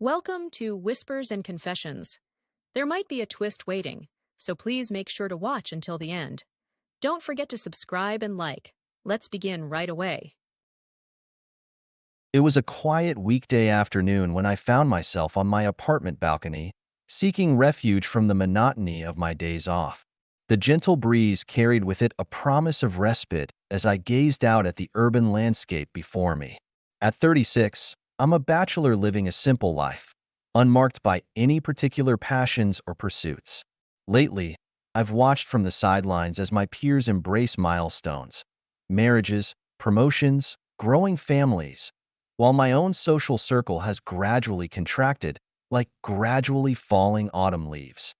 Welcome to Whispers and Confessions. There might be a twist waiting, so please make sure to watch until the end. Don't forget to subscribe and like. Let's begin right away. It was a quiet weekday afternoon when I found myself on my apartment balcony, seeking refuge from the monotony of my days off. The gentle breeze carried with it a promise of respite as I gazed out at the urban landscape before me. At 36, I'm a bachelor living a simple life, unmarked by any particular passions or pursuits. Lately, I've watched from the sidelines as my peers embrace milestones, marriages, promotions, growing families, while my own social circle has gradually contracted, like gradually falling autumn leaves.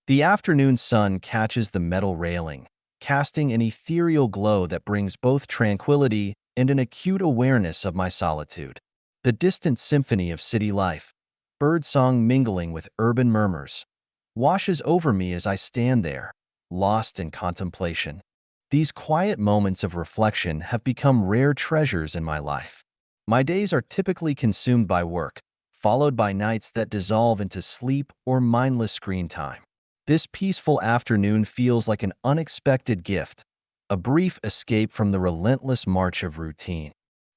The afternoon sun catches the metal railing, casting an ethereal glow that brings both tranquility and an acute awareness of my solitude. The distant symphony of city life, birdsong mingling with urban murmurs, washes over me as I stand there, lost in contemplation. These quiet moments of reflection have become rare treasures in my life. My days are typically consumed by work, followed by nights that dissolve into sleep or mindless screen time. This peaceful afternoon feels like an unexpected gift, a brief escape from the relentless march of routine.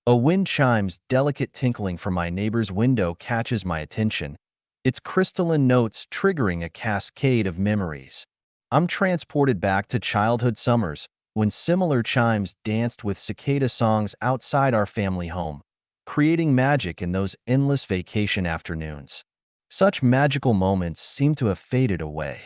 A wind chime's delicate tinkling from my neighbor's window catches my attention, its crystalline notes triggering a cascade of memories. I'm transported back to childhood summers when similar chimes danced with cicada songs outside our family home, creating magic in those endless vacation afternoons. Such magical moments seem to have faded away.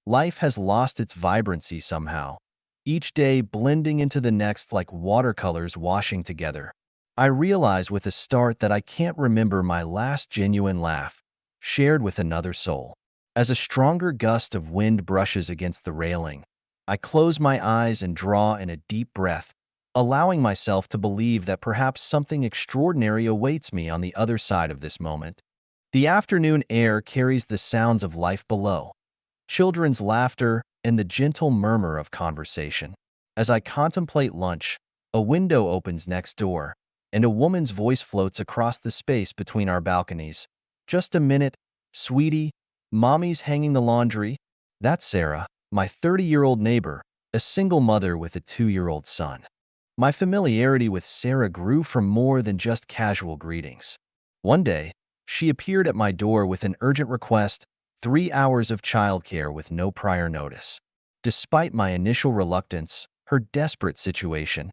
Life has lost its vibrancy somehow, each day blending into the next like watercolors washing together. I realize with a start that I can't remember my last genuine laugh, shared with another soul. As a stronger gust of wind brushes against the railing, I close my eyes and draw in a deep breath, allowing myself to believe that perhaps something extraordinary awaits me on the other side of this moment. The afternoon air carries the sounds of life below, children's laughter, and the gentle murmur of conversation. As I contemplate lunch, a window opens next door, and a woman's voice floats across the space between our balconies. "Just a minute, sweetie. Mommy's hanging the laundry." That's Sarah, my 30-year-old neighbor, a single mother with a 2-year-old son. My familiarity with Sarah grew from more than just casual greetings. One day, she appeared at my door with an urgent request: 3 hours of childcare with no prior notice. Despite my initial reluctance, her desperate situation,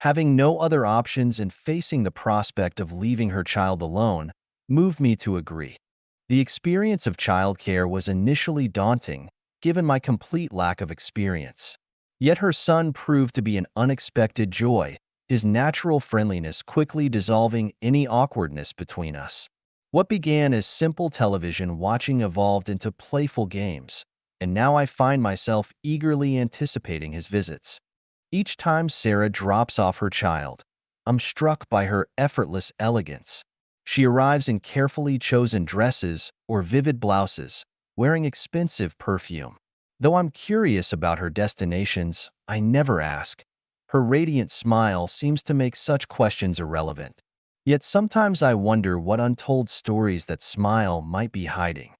having no other options and facing the prospect of leaving her child alone, moved me to agree. The experience of childcare was initially daunting, given my complete lack of experience. Yet her son proved to be an unexpected joy, his natural friendliness quickly dissolving any awkwardness between us. What began as simple television watching evolved into playful games, and now I find myself eagerly anticipating his visits. Each time Sarah drops off her child, I'm struck by her effortless elegance. She arrives in carefully chosen dresses or vivid blouses, wearing expensive perfume. Though I'm curious about her destinations, I never ask. Her radiant smile seems to make such questions irrelevant. Yet sometimes I wonder what untold stories that smile might be hiding.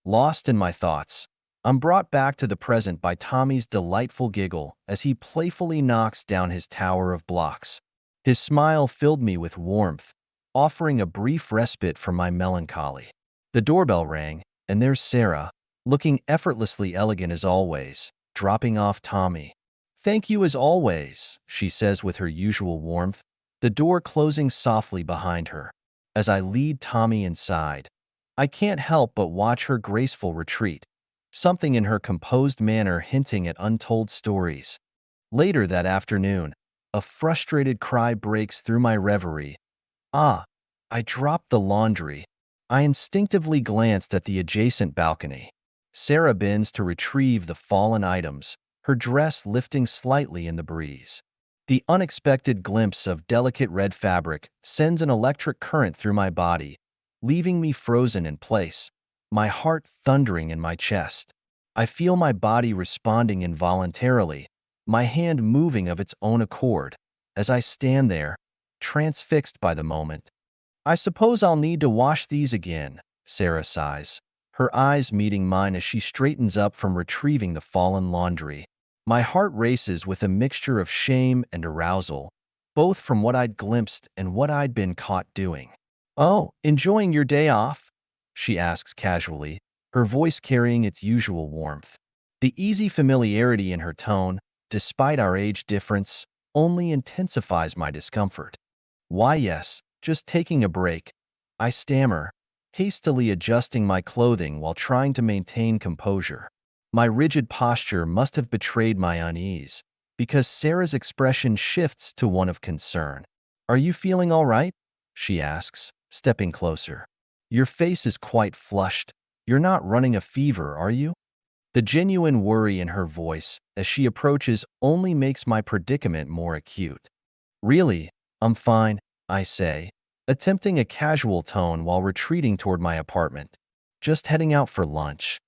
Lost in my thoughts, I'm brought back to the present by Tommy's delightful giggle as he playfully knocks down his tower of blocks. His smile filled me with warmth, offering a brief respite from my melancholy. The doorbell rang, and there's Sarah, looking effortlessly elegant as always, dropping off Tommy. "Thank you as always," she says with her usual warmth, the door closing softly behind her. As I lead Tommy inside, I can't help but watch her graceful retreat, something in her composed manner hinting at untold stories. Later that afternoon, a frustrated cry breaks through my reverie. "Ah, I dropped the laundry." I instinctively glanced at the adjacent balcony. Sarah bends to retrieve the fallen items, her dress lifting slightly in the breeze. The unexpected glimpse of delicate red fabric sends an electric current through my body, leaving me frozen in place, my heart thundering in my chest. I feel my body responding involuntarily, my hand moving of its own accord, as I stand there, transfixed by the moment. "I suppose I'll need to wash these again," Sarah sighs, her eyes meeting mine as she straightens up from retrieving the fallen laundry. My heart races with a mixture of shame and arousal, both from what I'd glimpsed and what I'd been caught doing. "Oh, enjoying your day off?" she asks casually, her voice carrying its usual warmth. The easy familiarity in her tone, despite our age difference, only intensifies my discomfort. "Why, yes, just taking a break," I stammer, hastily adjusting my clothing while trying to maintain composure. My rigid posture must have betrayed my unease, because Sarah's expression shifts to one of concern. "Are you feeling all right?" she asks, stepping closer. "Your face is quite flushed. You're not running a fever, are you?" The genuine worry in her voice as she approaches only makes my predicament more acute. "Really, I'm fine," I say, attempting a casual tone while retreating toward my apartment. "Just heading out for lunch."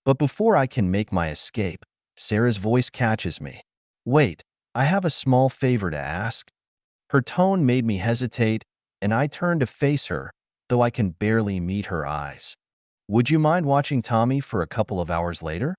But before I can make my escape, Sarah's voice catches me. "Wait, I have a small favor to ask." Her tone made me hesitate, and I turned to face her, though I can barely meet her eyes. "Would you mind watching Tommy for a couple of hours later?"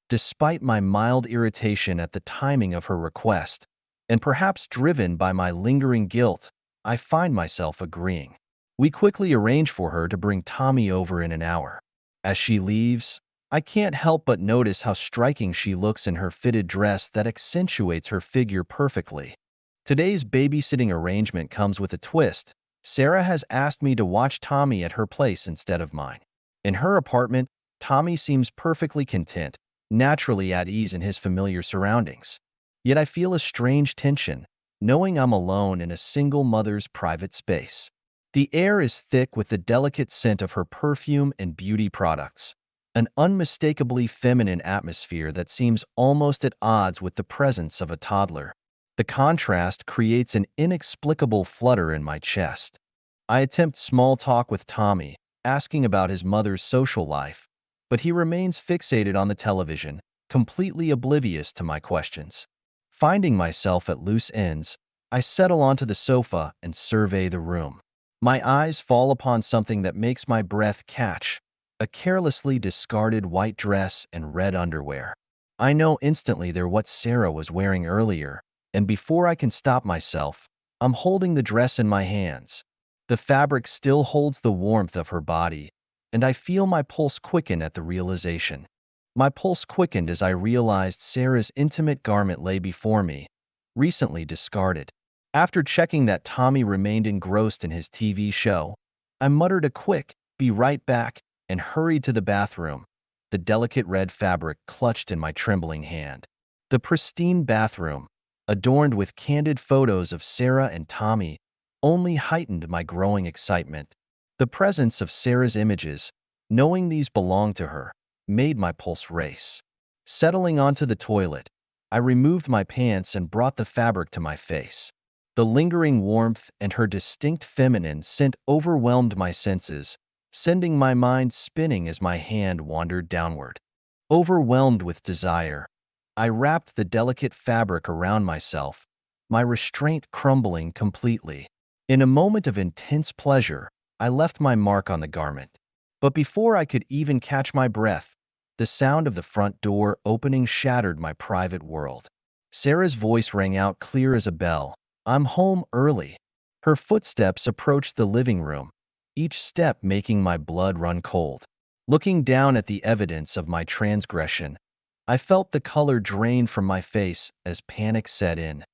Despite my mild irritation at the timing of her request, and perhaps driven by my lingering guilt, I find myself agreeing. We quickly arrange for her to bring Tommy over in an hour. As she leaves, I can't help but notice how striking she looks in her fitted dress that accentuates her figure perfectly. Today's babysitting arrangement comes with a twist. Sarah has asked me to watch Tommy at her place instead of mine. In her apartment, Tommy seems perfectly content, naturally at ease in his familiar surroundings. Yet I feel a strange tension, knowing I'm alone in a single mother's private space. The air is thick with the delicate scent of her perfume and beauty products, an unmistakably feminine atmosphere that seems almost at odds with the presence of a toddler. The contrast creates an inexplicable flutter in my chest. I attempt small talk with Tommy, asking about his mother's social life, but he remains fixated on the television, completely oblivious to my questions. Finding myself at loose ends, I settle onto the sofa and survey the room. My eyes fall upon something that makes my breath catch, a carelessly discarded white dress and red underwear. I know instantly they're what Sarah was wearing earlier, and before I can stop myself, I'm holding the dress in my hands. The fabric still holds the warmth of her body, and I feel my pulse quicken at the realization. My pulse quickened as I realized Sarah's intimate garment lay before me, recently discarded. After checking that Tommy remained engrossed in his TV show, I muttered a quick, "Be right back," and hurried to the bathroom, the delicate red fabric clutched in my trembling hand. The pristine bathroom, adorned with candid photos of Sarah and Tommy, only heightened my growing excitement. The presence of Sarah's images, knowing these belonged to her, made my pulse race. Settling onto the toilet, I removed my pants and brought the fabric to my face. The lingering warmth and her distinct feminine scent overwhelmed my senses, sending my mind spinning as my hand wandered downward. Overwhelmed with desire, I wrapped the delicate fabric around myself, my restraint crumbling completely. In a moment of intense pleasure, I left my mark on the garment. But before I could even catch my breath, the sound of the front door opening shattered my private world. Sarah's voice rang out clear as a bell. "I'm home early." Her footsteps approached the living room, each step making my blood run cold. Looking down at the evidence of my transgression, I felt the color drain from my face as panic set in.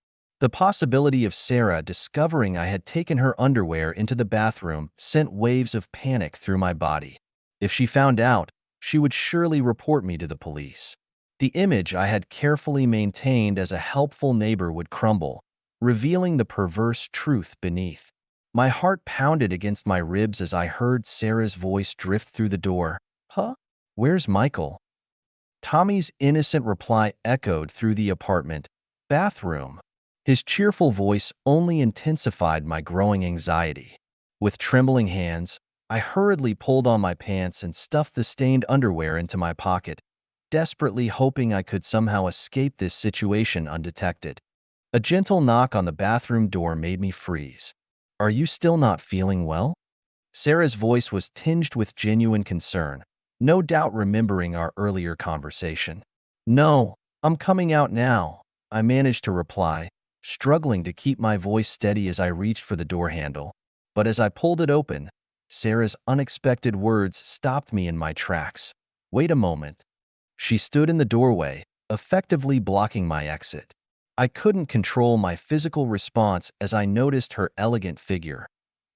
The possibility of Sarah discovering I had taken her underwear into the bathroom sent waves of panic through my body. If she found out, she would surely report me to the police. The image I had carefully maintained as a helpful neighbor would crumble, revealing the perverse truth beneath. My heart pounded against my ribs as I heard Sarah's voice drift through the door. "Huh? Where's Michael?" Tommy's innocent reply echoed through the apartment. "Bathroom." His cheerful voice only intensified my growing anxiety. With trembling hands, I hurriedly pulled on my pants and stuffed the stained underwear into my pocket, desperately hoping I could somehow escape this situation undetected. A gentle knock on the bathroom door made me freeze. "Are you still not feeling well?" Sarah's voice was tinged with genuine concern, no doubt remembering our earlier conversation. No, I'm coming out now, I managed to reply, struggling to keep my voice steady as I reached for the door handle. But as I pulled it open, Sarah's unexpected words stopped me in my tracks. Wait a moment. She stood in the doorway, effectively blocking my exit. I couldn't control my physical response as I noticed her elegant figure,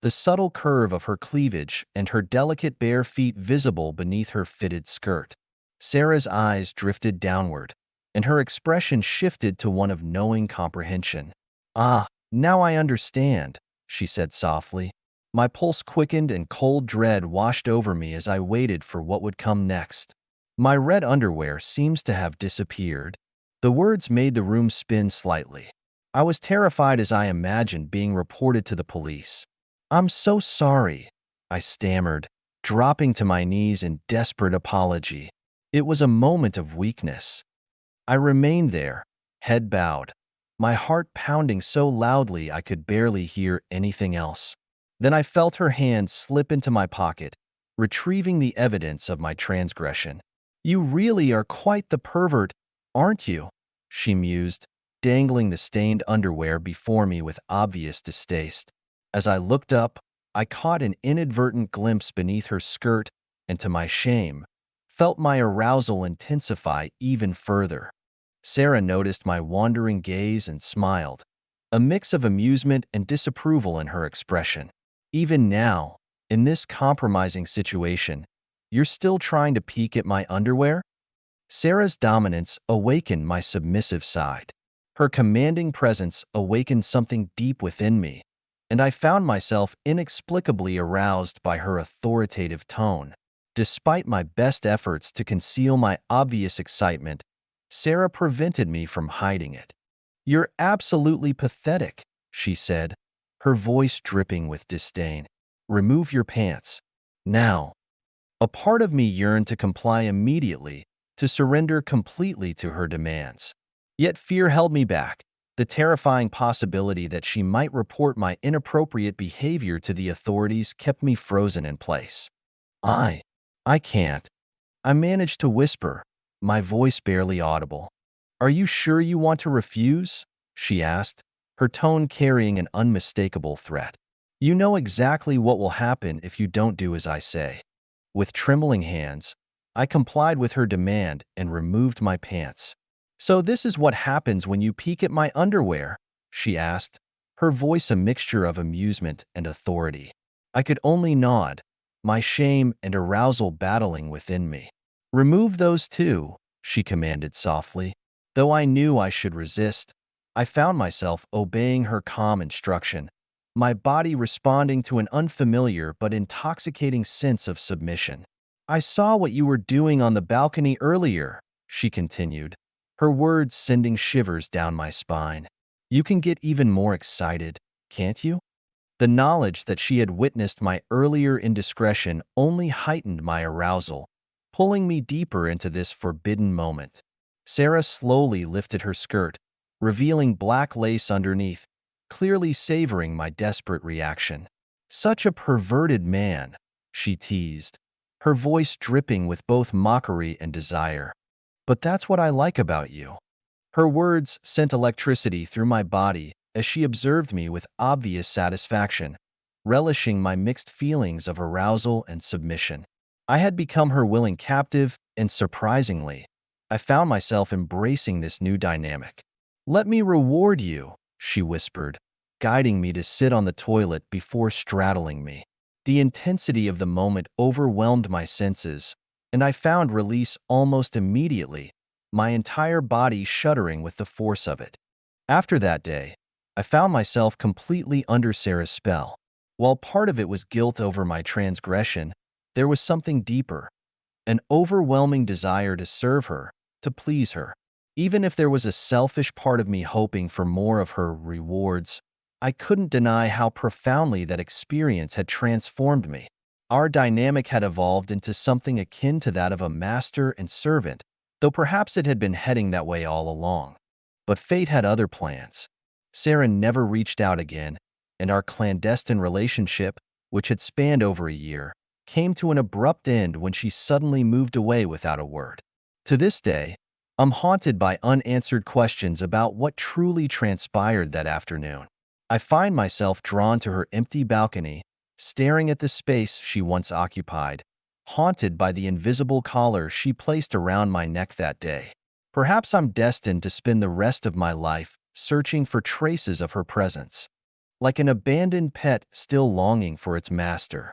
the subtle curve of her cleavage and her delicate bare feet visible beneath her fitted skirt. Sarah's eyes drifted downward, and her expression shifted to one of knowing comprehension. Ah, now I understand, she said softly. My pulse quickened and cold dread washed over me as I waited for what would come next. My red underwear seems to have disappeared. The words made the room spin slightly. I was terrified as I imagined being reported to the police. I'm so sorry, I stammered, dropping to my knees in desperate apology. It was a moment of weakness. I remained there, head bowed, my heart pounding so loudly I could barely hear anything else. Then I felt her hand slip into my pocket, retrieving the evidence of my transgression. You really are quite the pervert, aren't you? She mused, dangling the stained underwear before me with obvious distaste. As I looked up, I caught an inadvertent glimpse beneath her skirt, and to my shame, felt my arousal intensify even further. Sarah noticed my wandering gaze and smiled, a mix of amusement and disapproval in her expression. Even now, in this compromising situation, you're still trying to peek at my underwear? Sarah's dominance awakened my submissive side. Her commanding presence awakened something deep within me, and I found myself inexplicably aroused by her authoritative tone. Despite my best efforts to conceal my obvious excitement, Sarah prevented me from hiding it. You're absolutely pathetic, she said, her voice dripping with disdain. Remove your pants. Now. A part of me yearned to comply immediately, to surrender completely to her demands. Yet fear held me back, the terrifying possibility that she might report my inappropriate behavior to the authorities kept me frozen in place. I can't. I managed to whisper, my voice barely audible. Are you sure you want to refuse? She asked, her tone carrying an unmistakable threat. You know exactly what will happen if you don't do as I say. With trembling hands, I complied with her demand and removed my pants. So this is what happens when you peek at my underwear? She asked, her voice a mixture of amusement and authority. I could only nod, my shame and arousal battling within me. Remove those too, she commanded softly. Though I knew I should resist, I found myself obeying her calm instruction, my body responding to an unfamiliar but intoxicating sense of submission. I saw what you were doing on the balcony earlier, she continued, her words sending shivers down my spine. You can get even more excited, can't you? The knowledge that she had witnessed my earlier indiscretion only heightened my arousal, pulling me deeper into this forbidden moment. Sarah slowly lifted her skirt, revealing black lace underneath, clearly savoring my desperate reaction. Such a perverted man, she teased, her voice dripping with both mockery and desire. But that's what I like about you. Her words sent electricity through my body as she observed me with obvious satisfaction, relishing my mixed feelings of arousal and submission. I had become her willing captive, and surprisingly, I found myself embracing this new dynamic. Let me reward you, she whispered, guiding me to sit on the toilet before straddling me. The intensity of the moment overwhelmed my senses, and I found release almost immediately, my entire body shuddering with the force of it. After that day, I found myself completely under Sarah's spell. While part of it was guilt over my transgression, there was something deeper, an overwhelming desire to serve her, to please her. Even if there was a selfish part of me hoping for more of her rewards, I couldn't deny how profoundly that experience had transformed me. Our dynamic had evolved into something akin to that of a master and servant, though perhaps it had been heading that way all along. But fate had other plans. Sarah never reached out again, and our clandestine relationship, which had spanned over a year, came to an abrupt end when she suddenly moved away without a word. To this day, I'm haunted by unanswered questions about what truly transpired that afternoon. I find myself drawn to her empty balcony, staring at the space she once occupied, haunted by the invisible collar she placed around my neck that day. Perhaps I'm destined to spend the rest of my life searching for traces of her presence, like an abandoned pet still longing for its master.